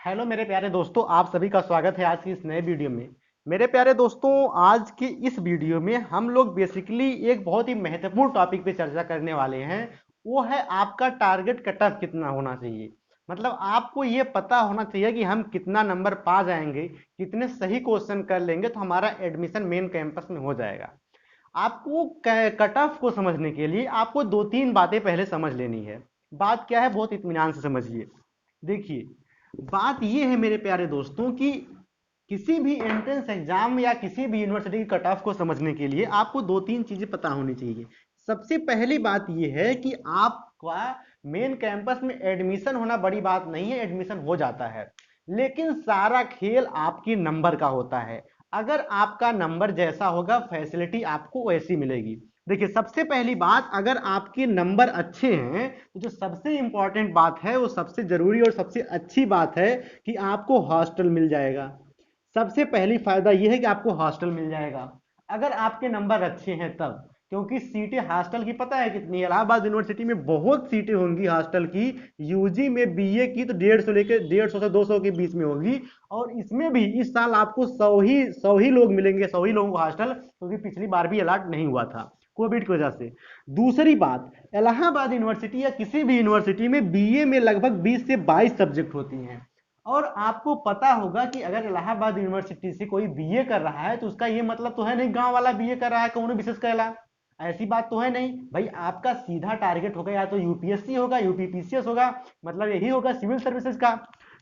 Hello मेरे प्यारे दोस्तों, आप सभी का स्वागत है आज की इस नए वीडियो में। मेरे प्यारे दोस्तों, आज की इस वीडियो में हम लोग बेसिकली एक बहुत ही महत्वपूर्ण टॉपिक पे चर्चा करने वाले हैं। वो है आपका टारगेट कट ऑफ कितना होना चाहिए। मतलब आपको ये पता होना चाहिए कि हम कितना नंबर पा जाएंगे, कितने सही क्वेश्चन कर लेंगे तो हमारा एडमिशन मेन कैंपस में हो जाएगा। आपको कट ऑफ को समझने के लिए आपको दो तीन बातें पहले समझ लेनी है। बात क्या है, बहुत इत्मीनान से समझिए। देखिए, बात यह है मेरे प्यारे दोस्तों कि किसी भी एंट्रेंस एग्जाम या किसी भी यूनिवर्सिटी की कट ऑफ को समझने के लिए आपको दो तीन चीजें पता होनी चाहिए। सबसे पहली बात यह है कि आपका मेन कैंपस में एडमिशन होना बड़ी बात नहीं है, एडमिशन हो जाता है। लेकिन सारा खेल आपके नंबर का होता है। अगर आपका नंबर जैसा होगा फैसिलिटी आपको वैसी मिलेगी। देखिए, सबसे पहली बात, अगर आपके नंबर अच्छे हैं तो जो सबसे इंपॉर्टेंट बात है, वो सबसे जरूरी और सबसे अच्छी बात है कि आपको हॉस्टल मिल जाएगा। सबसे पहली फायदा यह है कि आपको हॉस्टल मिल जाएगा अगर आपके नंबर अच्छे हैं तब। क्योंकि सीटें हॉस्टल की पता है कितनी है? इलाहाबाद यूनिवर्सिटी में बहुत सीटें होंगी हॉस्टल की। यूजी में बीए की तो 150 से 200 के बीच में होगी। और इसमें भी इस साल आपको 100 ही लोग मिलेंगे, 100 ही लोगों को हॉस्टल, क्योंकि पिछली बार भी अलॉट नहीं हुआ था कोविड की वजह से। दूसरी बात, इलाहाबाद यूनिवर्सिटी या किसी भी यूनिवर्सिटी में बीए में लगभग 20 से 22 सब्जेक्ट होती हैं। और आपको पता होगा कि अगर इलाहाबाद यूनिवर्सिटी से कोई बीए कर रहा है तो उसका ये मतलब तो है नहीं गांव वाला बीए कर रहा है कौन विशेष करेला। ऐसी बात तो है नहीं भाई। आपका सीधा टारगेट होगा या तो यूपीएससी होगा, यूपीपीसीएस होगा, मतलब यही होगा सिविल सर्विसेज का।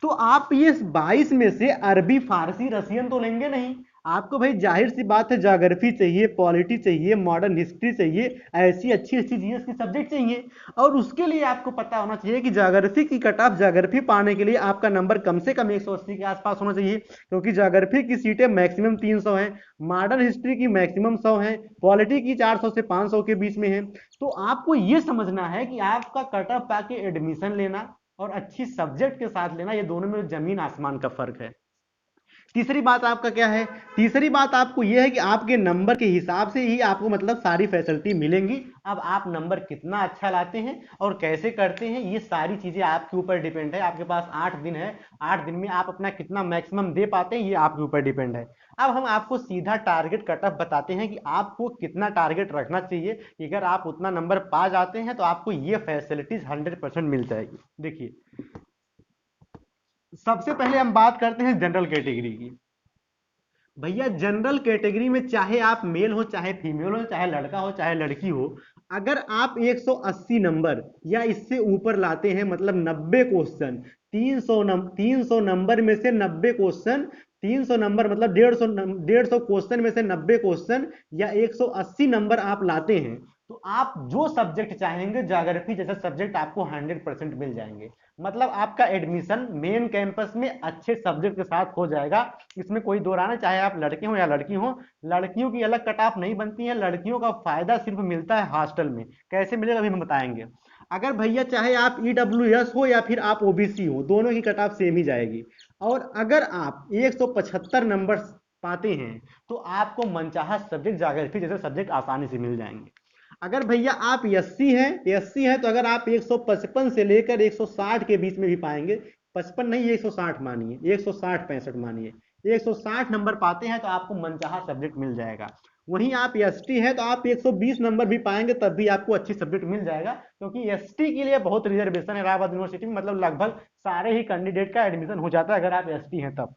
तो आप ये 22 में से अरबी, फारसी, रसियन तो लेंगे नहीं। आपको भाई जाहिर सी बात है ज्योग्राफी चाहिए, पॉलिटी चाहिए, मॉडर्न हिस्ट्री चाहिए, ऐसी अच्छी अच्छी जीएस की सब्जेक्ट चाहिए। और उसके लिए आपको पता होना चाहिए कि ज्योग्राफी की कट ऑफ, ज्योग्राफी पाने के लिए आपका नंबर कम से कम 180 के आसपास होना चाहिए, क्योंकि ज्योग्राफी की सीटें मैक्सिमम 300 हैं, मॉडर्न हिस्ट्री की मैक्सिमम 100 है, पॉलिटी की 400 से 500 के बीच में है। तो आपको यह समझना है कि आपका कट ऑफ पाके एडमिशन लेना और अच्छी सब्जेक्ट के साथ लेना, ये दोनों में जमीन आसमान का फर्क है। तीसरी बात आपका क्या है? तीसरी बात आपको यह है कि आपके नंबर के हिसाब से ही आपको मतलब सारी फैसिलिटी मिलेंगी। अब आप नंबर कितना अच्छा लाते हैं और कैसे करते हैं, ये सारी चीजें आपके ऊपर डिपेंड है। आपके पास 8 दिन है, 8 दिन में आप अपना कितना मैक्सिमम दे पाते हैं, ये आपके ऊपर डिपेंड है। अब हम आपको सीधा टारगेट कट ऑफ बताते हैं कि आपको कितना टारगेट रखना चाहिए कि अगर आप उतना नंबर पा जाते हैं तो आपको ये फैसिलिटीज 100% मिल जाएगी। देखिए, सबसे पहले हम बात करते हैं जनरल कैटेगरी की। भैया, जनरल कैटेगरी में चाहे आप मेल हो, चाहे फीमेल हो, चाहे लड़का हो, चाहे लड़की हो, अगर आप 180 नंबर या इससे ऊपर लाते हैं, मतलब 90 क्वेश्चन, 300 नंबर में से 90 क्वेश्चन, 300 नंबर मतलब 150 क्वेश्चन में से 90 क्वेश्चन या 180 नंबर आप लाते हैं, तो आप जो सब्जेक्ट चाहेंगे ज्योग्राफी जैसे सब्जेक्ट आपको 100% मिल जाएंगे। मतलब आपका एडमिशन मेन कैंपस में अच्छे सब्जेक्ट के साथ हो जाएगा। इसमें कोई दो राय नहीं, चाहे आप लड़के हो या लड़की हो। लड़कियों की अलग कट ऑफ नहीं बनती है, लड़कियों का फायदा सिर्फ मिलता है हॉस्टल में। कैसे मिलेगा अभी हम बताएंगे। अगर भैया चाहे आप ईडब्ल्यूएस हो या फिर आप ओबीसी हो, दोनों की कट ऑफ सेम ही जाएगी। और अगर आप 175 नंबर पाते हैं तो आपको मनचाहा सब्जेक्ट ज्योग्राफी जैसे सब्जेक्ट आसानी से मिल जाएंगे। अगर भैया आप एससी हैं तो अगर आप 155 से लेकर 160 के बीच में भी पाएंगे, 55 नहीं 160 मानिए, 160 65 मानिए, 160 नंबर पाते हैं तो आपको मनचाहा सब्जेक्ट मिल जाएगा। वहीं आप एसटी है तो आप 120 नंबर भी पाएंगे तब भी आपको अच्छी सब्जेक्ट मिल जाएगा, क्योंकि एसटी के लिए बहुत रिजर्वेशन है इलाहाबाद यूनिवर्सिटी में। मतलब लगभग सारे ही कैंडिडेट का एडमिशन हो जाता है अगर आप एसटी हैं तब।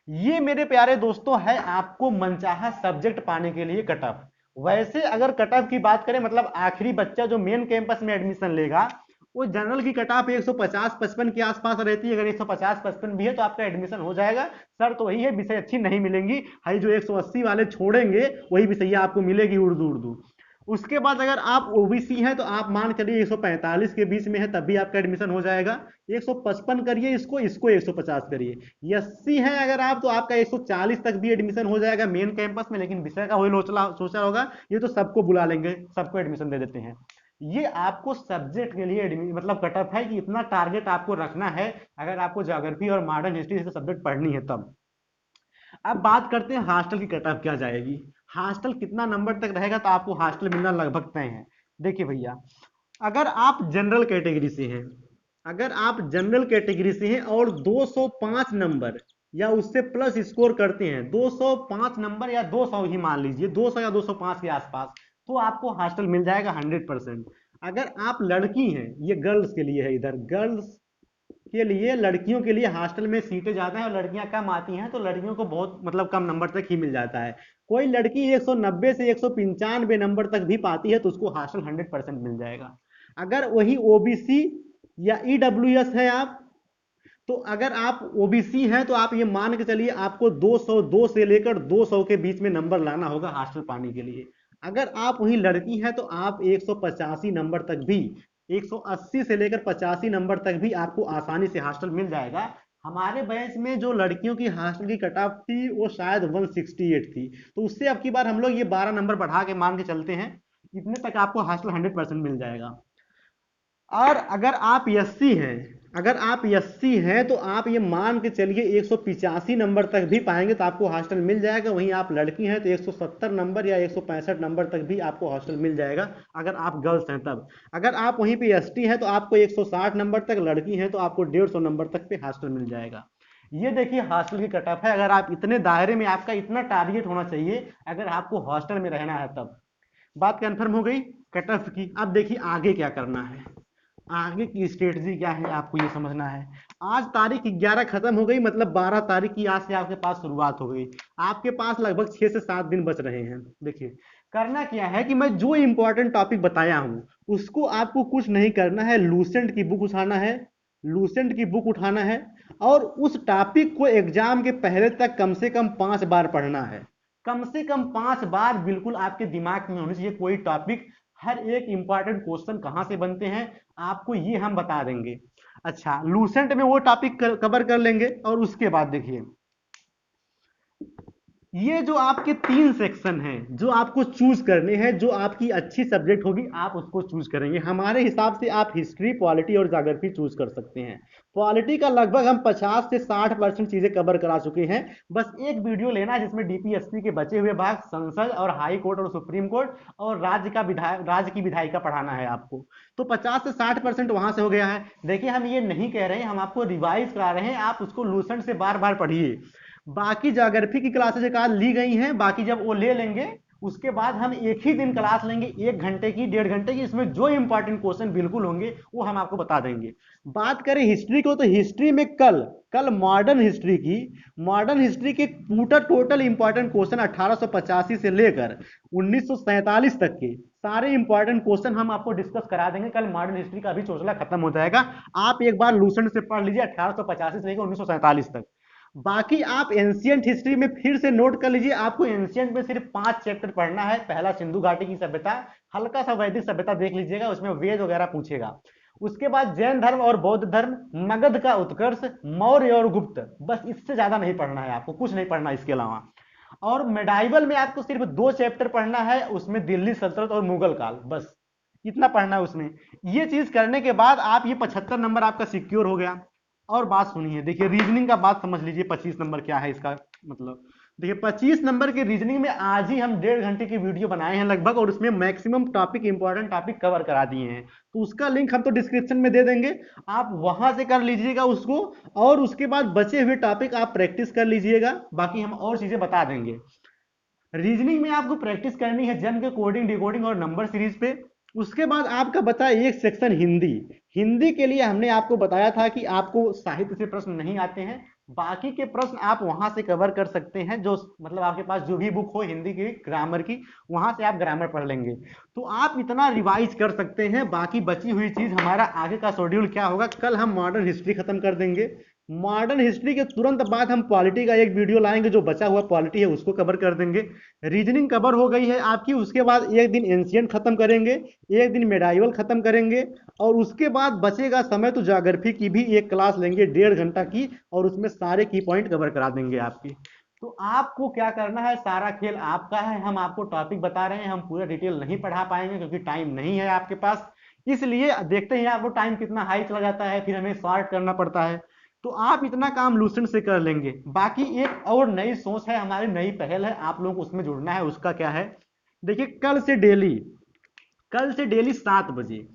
ये मेरे प्यारे दोस्तों है आपको मनचाहा सब्जेक्ट पाने के लिए कट ऑफ। वैसे अगर कट ऑफ की बात करें, मतलब आखिरी बच्चा जो मेन कैंपस में एडमिशन लेगा, वो जनरल की कट ऑफ 150-55 के आसपास रहती है। अगर 150-55 भी है तो आपका एडमिशन हो जाएगा। सर तो वही है, विषय अच्छी नहीं मिलेंगी। हाई जो 180 वाले छोड़ेंगे वही विषय आपको मिलेगी, उर्दू उर्दू। उसके बाद अगर आप ओबीसी हैं तो आप मान चलिए 145 के बीच में है तब भी आपका एडमिशन हो जाएगा। 155 करिए, इसको इसको 150 करिए। एससी है अगर आप तो आपका 140 तक भी एडमिशन हो जाएगा मेन कैंपस में। लेकिन विषय का वही सोचा होगा ये तो सबको बुला लेंगे, सबको एडमिशन दे देते हैं। ये आपको सब्जेक्ट के लिए मतलब कट ऑफ है कि इतना टारगेट आपको रखना है अगर आपको ज्योग्राफी और मॉडर्न हिस्ट्री जैसे सब्जेक्ट पढ़नी है तब। अब बात करते हैं हॉस्टल की कट ऑफ क्या जाएगी। हॉस्टल कितना नंबर तक रहेगा तो आपको हॉस्टल मिलना लगभग तय है। देखिए भैया, अगर आप जनरल कैटेगरी से हैं अगर आप जनरल कैटेगरी से हैं और 205 नंबर या उससे प्लस स्कोर करते हैं, 205 नंबर या 200 ही मान लीजिए, 200 या 205 के आसपास, तो आपको हॉस्टल मिल जाएगा 100%। अगर आप लड़की हैं, ये गर्ल्स के लिए है, इधर गर्ल्स के लिए, लड़कियों के लिए हॉस्टल में सीटें ज़्यादा हैं और लड़कियां कम आती हैं, तो लड़कियों को बहुत मतलब कम नंबर तक ही मिल जाता है। कोई लड़की 190 से 195 नंबर तक भी पाती है तो उसको हॉस्टल 100% मिल जाएगा। अगर वही ओबीसी या ईडब्ल्यूएस है आप, तो अगर आप ओबीसी हैं तो आप ये मान के चलिए आपको 202 से लेकर 200 के बीच में नंबर लाना होगा हॉस्टल पाने के लिए। अगर आप वही लड़की हैं तो आप 185 नंबर तक भी, 180 से लेकर 85 नंबर तक भी आपको आसानी से हॉस्टल मिल जाएगा। हमारे बैच में जो लड़कियों की हॉस्टल की कट ऑफ थी वो शायद 168 थी, तो उससे अब की बार हम लोग ये 12 नंबर बढ़ा के मान के चलते हैं, इतने तक आपको हॉस्टल 100% मिल जाएगा। और अगर आप एससी हैं, अगर आप एससी हैं तो आप ये मान के चलिए 185 नंबर तक भी पाएंगे तो आपको हॉस्टल मिल जाएगा। वहीं आप लड़की हैं तो 170 नंबर या 165 नंबर तक भी आपको हॉस्टल मिल जाएगा अगर आप गर्ल्स हैं तब। अगर आप वहीं पे एसटी हैं तो आपको 160 नंबर तक, लड़की हैं तो आपको 150 नंबर तक पे हॉस्टल मिल जाएगा। ये देखिए हॉस्टल की कट ऑफ है। अगर आप इतने दायरे में, आपका इतना टारगेट होना चाहिए अगर आपको हॉस्टल में रहना है तब। बात कंफर्म हो गई कट ऑफ की। अब देखिए आगे क्या करना है, आगे की स्ट्रेटजी क्या है आपको ये समझना है। आज तारीख 11 खत्म हो गई, मतलब 12 तारीख की आज से आपके पास शुरुआत हो गई। आपके पास लगभग 6 से 7 दिन बच रहे हैं। देखिए करना क्या है कि मैं जो इंपॉर्टेंट टॉपिक बताया हूं उसको आपको कुछ नहीं करना है, लूसेंट की बुक उठाना है, लूसेंट की बुक उठाना है और उस टॉपिक को एग्जाम के पहले तक कम से कम 5 बार पढ़ना है। कम से कम 5 बार बिल्कुल आपके दिमाग में होनी चाहिए कोई टॉपिक। हर एक इंपॉर्टेंट क्वेश्चन कहां से बनते हैं आपको ये हम बता देंगे। अच्छा, लूसेंट में वो टॉपिक कवर कर लेंगे और उसके बाद देखिए ये जो आपके 3 सेक्शन हैं जो आपको चूज करने हैं, जो आपकी अच्छी सब्जेक्ट होगी आप उसको चूज करेंगे। हमारे हिसाब से आप हिस्ट्री, पॉलिटी और ज्योग्राफी चूज कर सकते हैं। पॉलिटी का लगभग हम 50 से 60% चीजें कवर करा चुके हैं। बस एक वीडियो लेना है जिसमें डीपीएससी के बचे हुए भाग, संसद और हाई कोर्ट और सुप्रीम कोर्ट और राज्य की विधायिका पढ़ाना है आपको। तो 50 से 60% वहां से हो गया है। देखिए हम ये नहीं कह रहे हैं, हम आपको रिवाइज करा रहे हैं, आप उसको लूसेंट से बार बार पढ़िए। बाकी ज्योग्राफी की क्लासेज एक आध ली गई हैं, बाकी जब वो ले लेंगे उसके बाद हम एक ही दिन क्लास लेंगे, 1 घंटे की, 1.5 घंटे की। इसमें जो इंपॉर्टेंट क्वेश्चन बिल्कुल होंगे वो हम आपको बता देंगे। बात करें हिस्ट्री को तो हिस्ट्री में कल कल मॉडर्न हिस्ट्री के पूरा टोटल इंपॉर्टेंट क्वेश्चन 1885 से लेकर 1947 तक के सारे इंपॉर्टेंट क्वेश्चन हम आपको डिस्कस करा देंगे। कल मॉडर्न हिस्ट्री का भी चौचला खत्म हो जाएगा। आप एक बार लूसेंट से पढ़ लीजिए 1885 से लेकर 1947 तक। बाकी आप एंशियंट हिस्ट्री में फिर से नोट कर लीजिए, आपको एंशियंट में सिर्फ 5 चैप्टर पढ़ना है। पहला सिंधु घाटी की सभ्यता, हल्का सा वैदिक सभ्यता देख लीजिएगा, उसमें वेद वगैरह पूछेगा। उसके बाद जैन धर्म और बौद्ध धर्म, मगध का उत्कर्ष, मौर्य और गुप्त, बस इससे ज्यादा नहीं पढ़ना है आपको, कुछ नहीं पढ़ना इसके अलावा। और मेडाइवल में आपको सिर्फ 2 चैप्टर पढ़ना है, उसमें दिल्ली सल्तनत और मुगल काल, बस इतना पढ़ना है उसमें। ये चीज करने के बाद आप ये 75 नंबर आपका सिक्योर हो गया। और बात सुनिए, देखिए रीजनिंग का बात समझ लीजिए, 25 नंबर क्या है इसका मतलब। देखिए 25 नंबर के रीजनिंग में आज ही हम 1.5 घंटे की वीडियो बनाए हैं लगभग, और उसमें maximum topic, important topic cover करा दिए हैं। तो उसका लिंक हम तो डिस्क्रिप्शन में दे देंगे, आप वहां से कर लीजिएगा उसको। और उसके बाद बचे हुए टॉपिक आप प्रैक्टिस कर लीजिएगा, बाकी हम और चीजें बता देंगे। रीजनिंग में आपको प्रैक्टिस करनी है जन के कोडिंग, डिकोडिंग और नंबर सीरीज पे। उसके बाद आपका बता एक सेक्शन हिंदी। हिंदी के लिए हमने आपको बताया था कि आपको साहित्य से प्रश्न नहीं आते हैं, बाकी के प्रश्न आप वहां से कवर कर सकते हैं। जो मतलब आपके पास जो भी बुक हो हिंदी की, ग्रामर की, वहां से आप ग्रामर पढ़ लेंगे तो आप इतना रिवाइज कर सकते हैं। बाकी बची हुई चीज, हमारा आगे का शेड्यूल क्या होगा, कल हम मॉडर्न हिस्ट्री खत्म कर देंगे। मॉडर्न हिस्ट्री के तुरंत बाद हम पॉलिटी का एक वीडियो लाएंगे, जो बचा हुआ पॉलिटी है उसको कवर कर देंगे। रीजनिंग कवर हो गई है आपकी, उसके बाद एक दिन एंशियंट खत्म करेंगे, एक दिन मेडाइवल खत्म करेंगे, और उसके बाद बचेगा समय तो ज्योग्राफी की भी एक क्लास लेंगे 1.5 घंटा की, और उसमें सारे की पॉइंट कवर करा देंगे आपकी। तो आपको क्या करना है, सारा खेल आपका है। हम आपको टॉपिक बता रहे हैं, हम पूरा डिटेल नहीं पढ़ा पाएंगे क्योंकि टाइम नहीं है आपके पास। इसलिए देखते हैं आपको टाइम कितना हाई चला जाता है, फिर हमें शॉर्ट करना पड़ता है। तो आप इतना काम लूसेंट से कर लेंगे। बाकी एक और नई सोच है हमारी, नई पहल है, आप लोगों को उसमें जुड़ना है। उसका क्या है, देखिए कल से डेली 7 बजे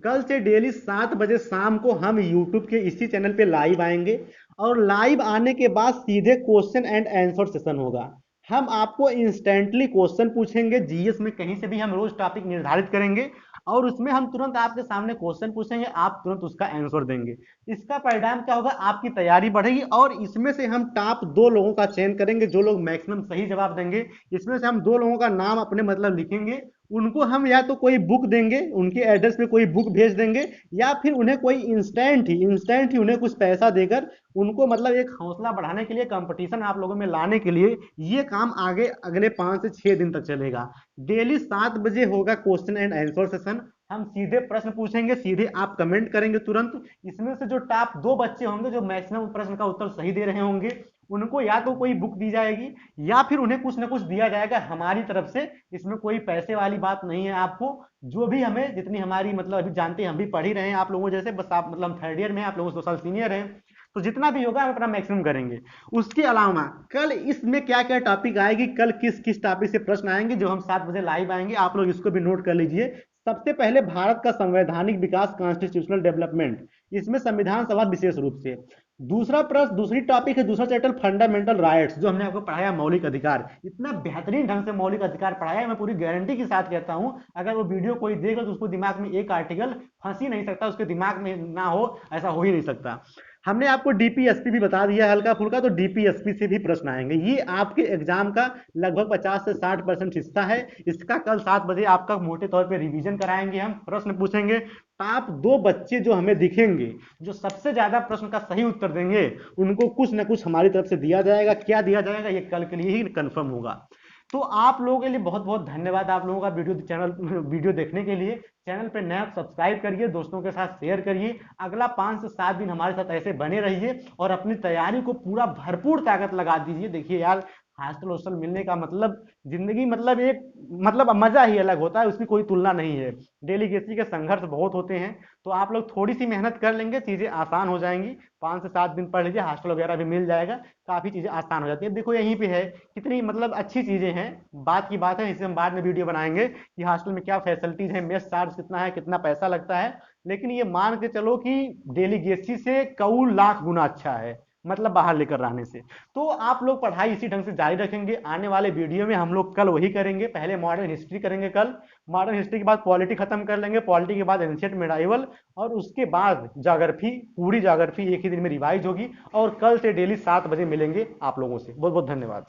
कल से डेली 7 बजे शाम को हम यूट्यूब के इसी चैनल पे लाइव आएंगे, और लाइव आने के बाद सीधे क्वेश्चन एंड आंसर सेशन होगा। हम आपको इंस्टेंटली क्वेश्चन पूछेंगे, जीएस में कहीं से भी हम रोज टॉपिक निर्धारित करेंगे, और उसमें हम तुरंत आपके सामने क्वेश्चन पूछेंगे, आप तुरंत उसका आंसर देंगे। इसका परिणाम क्या होगा, आपकी तैयारी बढ़ेगी, और इसमें से हम टॉप 2 लोगों का चयन करेंगे जो लोग मैक्सिमम सही जवाब देंगे। इसमें से हम 2 लोगों का नाम अपने मतलब लिखेंगे, उनको हम या तो कोई बुक देंगे, उनके एड्रेस पे कोई बुक भेज देंगे, या फिर उन्हें कोई इंस्टेंट ही उन्हें कुछ पैसा देकर उनको मतलब एक हौसला बढ़ाने के लिए, कंपटीशन आप लोगों में लाने के लिए ये काम आगे अगले 5 से 6 दिन तक चलेगा। डेली 7 बजे होगा क्वेश्चन एंड आंसर सेशन। हम सीधे प्रश्न पूछेंगे, सीधे आप कमेंट करेंगे तुरंत। इसमें से जो टॉप 2 बच्चे होंगे जो मैक्सिमम प्रश्न का उत्तर सही दे रहे होंगे, उनको या तो कोई बुक दी जाएगी, या फिर उन्हें कुछ ना कुछ दिया जाएगा हमारी तरफ से। इसमें कोई पैसे वाली बात नहीं है। आपको जो भी हमें जितनी हमारी मतलब अभी जानते हैं, हम भी पढ़ ही रहे हैं आप लोगों जैसे, बस आप मतलब 3rd ईयर में, आप लोगों से 2 साल सीनियर हैं, तो जितना भी होगा हम अपना मैक्सिमम करेंगे। उसके अलावा कल इसमें क्या क्या टॉपिक आएगी, कल किस किस टॉपिक से प्रश्न आएंगे, जो हम 7 बजे लाइव आएंगे, आप लोग इसको भी नोट कर लीजिए। सबसे पहले भारत का संवैधानिक विकास, कॉन्स्टिट्यूशनल डेवलपमेंट, इसमें संविधान सभा विशेष रूप से। दूसरा प्रश्न, दूसरी टॉपिक है, दूसरा चैप्टर फंडामेंटल राइट्स, जो हमने आपको पढ़ाया मौलिक अधिकार। इतना बेहतरीन ढंग से मौलिक अधिकार पढ़ाया है, मैं पूरी गारंटी के साथ कहता हूं, अगर वो वीडियो कोई देगा तो उसको दिमाग में एक आर्टिकल फंस ही नहीं सकता, उसके दिमाग में ना हो, ऐसा हो ही नहीं सकता। हमने आपको डीपीएसपी भी बता दिया हल्का फुल्का, तो डीपीएसपी से भी प्रश्न आएंगे। ये आपके एग्जाम का लगभग 50 से 60% हिस्सा है। इसका कल 7 बजे आपका मोटे तौर पे रिवीजन कराएंगे, हम प्रश्न पूछेंगे। टॉप 2 बच्चे जो हमें दिखेंगे, जो सबसे ज्यादा प्रश्न का सही उत्तर देंगे, उनको कुछ ना कुछ हमारी तरफ से दिया जाएगा। क्या दिया जाएगा ये कल के लिए ही कंफर्म होगा। तो आप लोगों के लिए बहुत बहुत धन्यवाद, आप लोगों का वीडियो देखने के लिए। चैनल पे नया सब्सक्राइब करिए, दोस्तों के साथ शेयर करिए। अगला 5 से 7 दिन हमारे साथ ऐसे बने रहिए, और अपनी तैयारी को पूरा भरपूर ताकत लगा दीजिए। देखिए यार, हॉस्टल हॉस्टल मिलने का मतलब जिंदगी मतलब एक मतलब मजा ही अलग होता है, उसकी कोई तुलना नहीं है। डेलीगेसी के संघर्ष बहुत होते हैं, तो आप लोग थोड़ी सी मेहनत कर लेंगे, चीजें आसान हो जाएंगी। 5 से 7 दिन पढ़ लीजिए, हॉस्टल वगैरह भी मिल जाएगा, काफी चीजें आसान हो जाती है। देखो यहीं पे है, कितनी मतलब अच्छी चीजें हैं। बात की बात है, इसे हम बाद में वीडियो बनाएंगे कि हॉस्टल में क्या फैसिलिटीज है, मेस चार्ज कितना है, कितना पैसा लगता है। लेकिन ये मान के चलो कि डेलीगेसी से कई लाख गुना अच्छा है, मतलब बाहर लेकर रहने से। तो आप लोग पढ़ाई इसी ढंग से जारी रखेंगे। आने वाले वीडियो में हम लोग कल वही करेंगे, पहले मॉडर्न हिस्ट्री करेंगे कल, मॉडर्न हिस्ट्री के बाद पॉलिटी खत्म कर लेंगे, पॉलिटी के बाद एंशिएंट मिडाइवल, और उसके बाद ज्योग्राफी, पूरी ज्योग्राफी एक ही दिन में रिवाइज होगी। और कल से डेली 7 बजे मिलेंगे आप लोगों से। बहुत बहुत धन्यवाद।